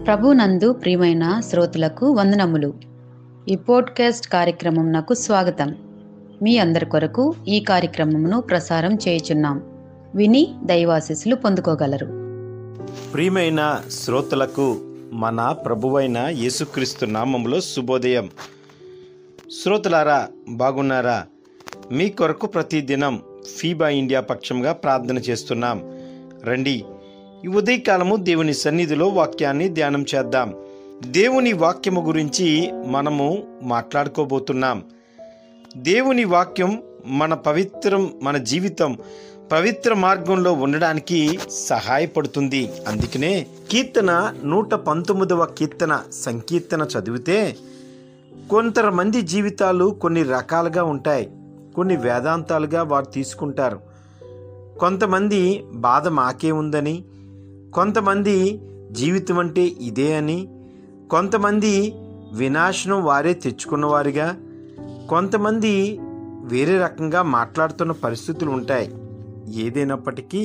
ప్రభునందు ప్రియమైన శ్రోతలకు వందనములు. ఈ పోడ్కాస్ట్ కార్యక్రమంనకు స్వాగతం. మీ అందరి కొరకు ఈ కార్యక్రమమును ప్రసారం చేయుచున్నాం. విని దైవాశీస్సులు పొందుకోగలరు. ప్రియమైన శ్రోతలకు మన ప్రభువైన యేసుక్రీస్తు నామములో శుభోదయం. శ్రోతలారా, బాగున్నారా? మీ కొరకు ప్రతిదినం ఫీబా ఇండియా పక్షంగా ప్రార్థన చేస్తున్నాం. రండి, ఈ ఉదయకాలము దేవుని సన్నిధిలో వాక్యాన్ని ధ్యానం చేద్దాం. దేవుని వాక్యము గురించి మనము మాట్లాడుకోబోతున్నాం. దేవుని వాక్యం మన జీవితం పవిత్ర మార్గంలో ఉండడానికి సహాయపడుతుంది. అందుకనే కీర్తన 119వ కీర్తన సంకీర్తన చదివితే కొంతమంది జీవితాలు కొన్ని రకాలుగా ఉంటాయి. కొన్ని వేదాంతాలుగా వారు తీసుకుంటారు. కొంతమంది బాధ మాకే ఉందని, కొంతమంది జీవితం అంటే ఇదే అని, కొంతమంది వినాశనం వారే తెచ్చుకున్నవారుగా, కొంతమంది వేరే రకంగా మాట్లాడుతున్న పరిస్థితులు ఉంటాయి. ఏదైనప్పటికీ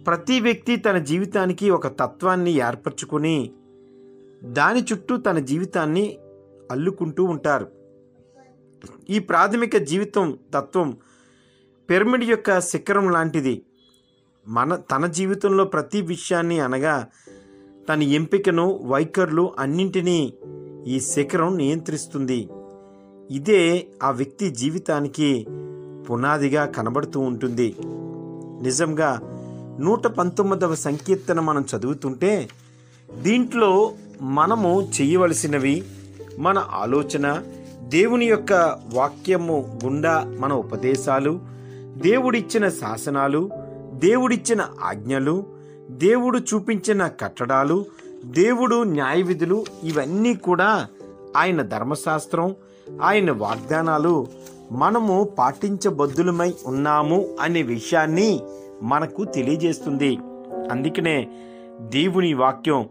ప్రతి వ్యక్తి తన జీవితానికి ఒక తత్వాన్ని ఏర్పరచుకొని దాని చుట్టూ తన జీవితాన్ని అల్లుకుంటూ ఉంటారు. ఈ ప్రాథమిక తత్వం పిరమిడ్ యొక్క శిఖరం లాంటిది. తన జీవితంలో ప్రతి విషయాన్ని, అనగా తన ఎంపికను, వైఖరులు అన్నింటినీ ఈ శిఖరం నియంత్రిస్తుంది. ఇదే ఆ వ్యక్తి జీవితానికి పునాదిగా కనబడుతూ ఉంటుంది. నిజంగా 119వ సంకీర్తన మనం చదువుతుంటే దీంట్లో మనము చేయవలసినవి, మన ఆలోచన, దేవుని యొక్క వాక్యము గుండా మన ఉపదేశాలు, దేవుడిచ్చిన శాసనాలు, దేవుడిచ్చిన ఆజ్ఞలు, దేవుడు చూపించిన కట్టడాలు, దేవుడు న్యాయ విధులు, ఇవన్నీ కూడా ఆయన ధర్మశాస్త్రం, ఆయన వాగ్దానాలు మనము పాటించబద్దులమై ఉన్నాము అనే విషయాన్ని మనకు తెలియజేస్తుంది. అందుకనే దేవుని వాక్యం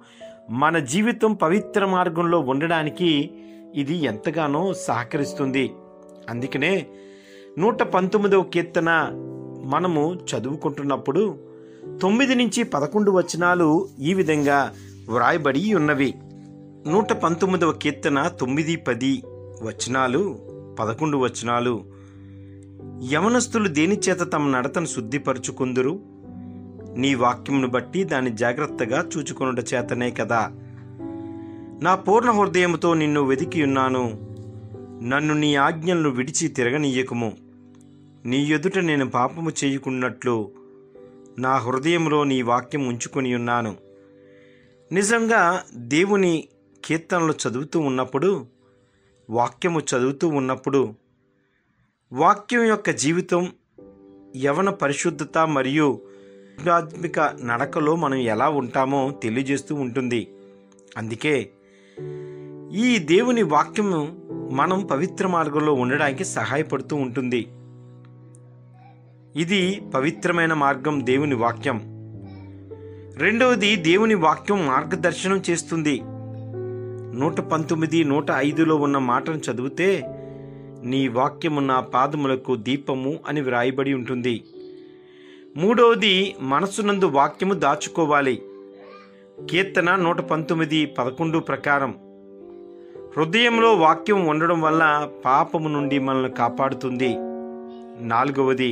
మన జీవితం పవిత్ర మార్గంలో ఉండడానికి ఇది ఎంతగానో సహకరిస్తుంది. అందుకనే 119వ కీర్తన మనము చదువుకుంటున్నప్పుడు 9 నుంచి 11 వచనాలు ఈ విధంగా వ్రాయబడి ఉన్నవి. 119వ కీర్తన 9, 10 వచనాలు, 11 వచనాలు. యవనస్తులు దేని చేత తమ నడతను శుద్ధిపరచుకుందురు? నీ వాక్యమును బట్టి దాన్ని జాగ్రత్తగా చూచుకొనుట చేతనే కదా. నా పూర్ణ హృదయముతో నిన్ను వెదికి ఉన్నాను. నన్ను నీ ఆజ్ఞలను విడిచి తిరగనీయకుము. నీ ఎదుట నేను పాపము చేయకున్నట్లు నా హృదయంలో నీ వాక్యం ఉంచుకొని ఉన్నాను. నిజంగా దేవుని కీర్తనలు చదువుతూ ఉన్నప్పుడు, వాక్యము చదువుతూ ఉన్నప్పుడు, వాక్యం యొక్క జీవితం, యవన పరిశుద్ధత మరియు ఆధ్యాత్మిక నడకలో మనం ఎలా ఉంటామో తెలియజేస్తూ ఉంటుంది. అందుకే ఈ దేవుని వాక్యము మనం పవిత్ర మార్గంలో ఉండడానికి సహాయపడుతూ ఉంటుంది. ఇది పవిత్రమైన మార్గం, దేవుని వాక్యం. రెండవది, దేవుని వాక్యం మార్గదర్శనం చేస్తుంది. 119, 105లో ఉన్న మాటను చదివితే నీ వాక్యము నా పాదములకు దీపము అని వ్రాయబడి ఉంటుంది. మూడవది, మనసునందు వాక్యము దాచుకోవాలి. కీర్తన 119, 11 ప్రకారం హృదయంలో వాక్యం ఉండడం వల్ల పాపము నుండి మనల్ని కాపాడుతుంది. నాలుగవది,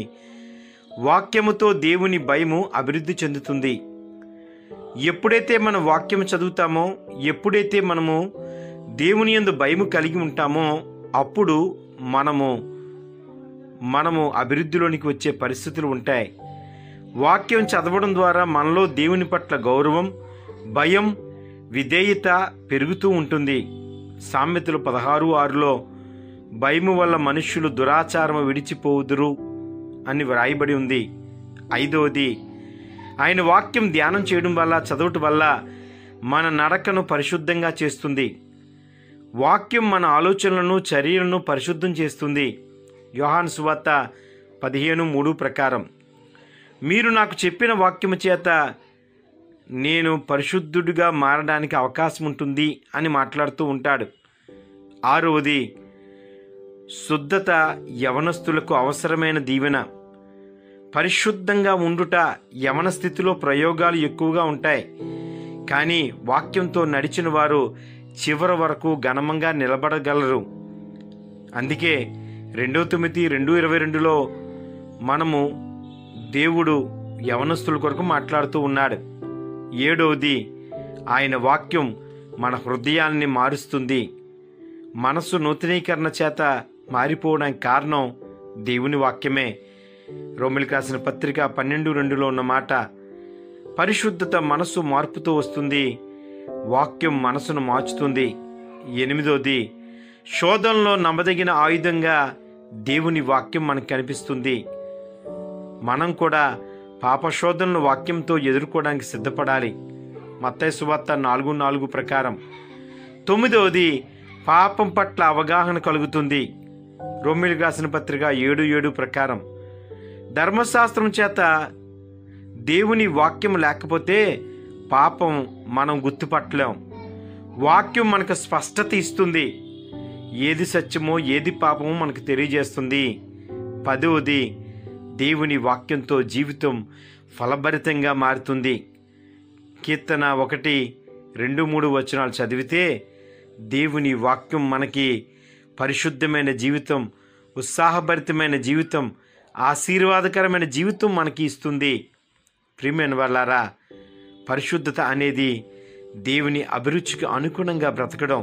వాక్యముతో దేవుని భయము అభివృద్ధి చెందుతుంది. ఎప్పుడైతే మనం వాక్యం చదువుతామో, ఎప్పుడైతే మనము దేవుని యందు భయము కలిగి ఉంటామో అప్పుడు మనము అభివృద్ధిలోనికి వచ్చే పరిస్థితులు ఉంటాయి. వాక్యం చదవడం ద్వారా మనలో దేవుని పట్ల గౌరవం, భయం, విధేయత పెరుగుతూ ఉంటుంది. సామెతలు 16:6లో భయము వల్ల మనుష్యులు దురాచారము విడిచిపోవుదురు అని వ్రాయబడి ఉంది. ఐదవది, ఆయన వాక్యం ధ్యానం చేయడం వల్ల, చదవటం వల్ల మన నడకను పరిశుద్ధంగా చేస్తుంది. వాక్యం మన ఆలోచనలను, చర్యలను పరిశుద్ధం చేస్తుంది. యోహాను సువార్త 15:3 ప్రకారం మీరు నాకు చెప్పిన వాక్యము చేత నేను పరిశుద్ధుడిగా మారడానికి అవకాశం ఉంటుంది అని మాట్లాడుతూ ఉంటాడు. ఆరవది, శుద్ధత యవనస్తులకు అవసరమైన దీవెన. పరిశుద్ధంగా ఉండుట యవన స్థితిలో ప్రయోగాలు ఎక్కువగా ఉంటాయి, కానీ వాక్యంతో నడిచిన వారు చివరి వరకు ఘనమంగా నిలబడగలరు. అందుకే 2 తిమోతి 2:22లో మనము దేవుడు యవనస్తుల కొరకు మాట్లాడుతూ ఉన్నాడు. 7వది, ఆయన వాక్యం మన హృదయాల్ని మారుస్తుంది. మనసు నూతనీకరణ చేత మారిపోవడానికి కారణం దేవుని వాక్యమే. రోమీయులకు రాసిన పత్రిక 12:2లో ఉన్న మాట, పరిశుద్ధత మనసు మార్పుతో వస్తుంది, వాక్యం మనసును మార్చుతుంది. 8వది, శోధనలో నమ్మదగిన ఆయుధంగా దేవుని వాక్యం మనకు కనిపిస్తుంది. మనం కూడా పాప శోధనను వాక్యంతో ఎదుర్కోవడానికి సిద్ధపడాలి. మత్తయి సువార్త 4:4 ప్రకారం. 9వది, పాపం పట్ల అవగాహన కలుగుతుంది. రోమీయులకు రాసిన పత్రిక 7:7 ప్రకారం. ధర్మశాస్త్రం చేత దేవుని వాక్యం లేకపోతే పాపం మనం గుర్తుపట్టలేం. వాక్యం మనకు స్పష్టత ఇస్తుంది, ఏది సత్యమో ఏది పాపమో మనకు తెలియజేస్తుంది. 10వది, దేవుని వాక్యంతో జీవితం ఫలభరితంగా మారుతుంది. కీర్తన 1:2-3 వచనాలు చదివితే దేవుని వాక్యం మనకి పరిశుద్ధమైన జీవితం, ఉత్సాహభరితమైన జీవితం, ఆశీర్వాదకరమైన జీవితం మనకి ఇస్తుంది. ప్రియమైన వాళ్ళారా, పరిశుద్ధత అనేది దేవుని అభిరుచికి అనుగుణంగా బ్రతకడం.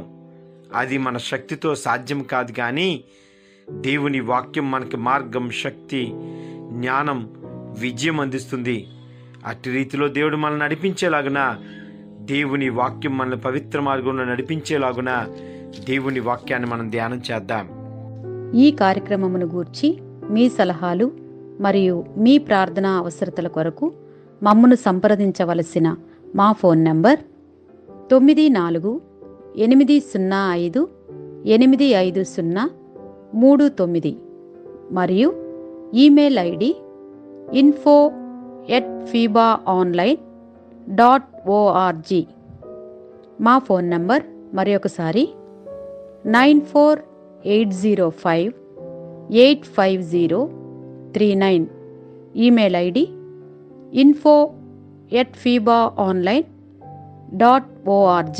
అది మన శక్తితో సాధ్యం కాదు, కానీ దేవుని వాక్యం మనకి మార్గం, శక్తి, జ్ఞానం, విజయం అందిస్తుంది. అట్టి రీతిలో దేవుడు మనల్ని నడిపించేలాగున, దేవుని వాక్యం మనల్ని పవిత్ర మార్గంలో నడిపించేలాగున దేవుని వాక్యాన్ని మనం ధ్యానం చేద్దాం. ఈ కార్యక్రమమును గూర్చి మీ సలహాలు మరియు మీ ప్రార్థనా అవసరతల కొరకు మమ్మను సంప్రదించవలసిన మా ఫోన్ నంబర్ 9480585039 మరియు ఈమెయిల్ ఐడి info@fibaonline.org. మా ఫోన్ నంబర్ మరొకసారి 9480585039. Email ID info@fibaonline.org.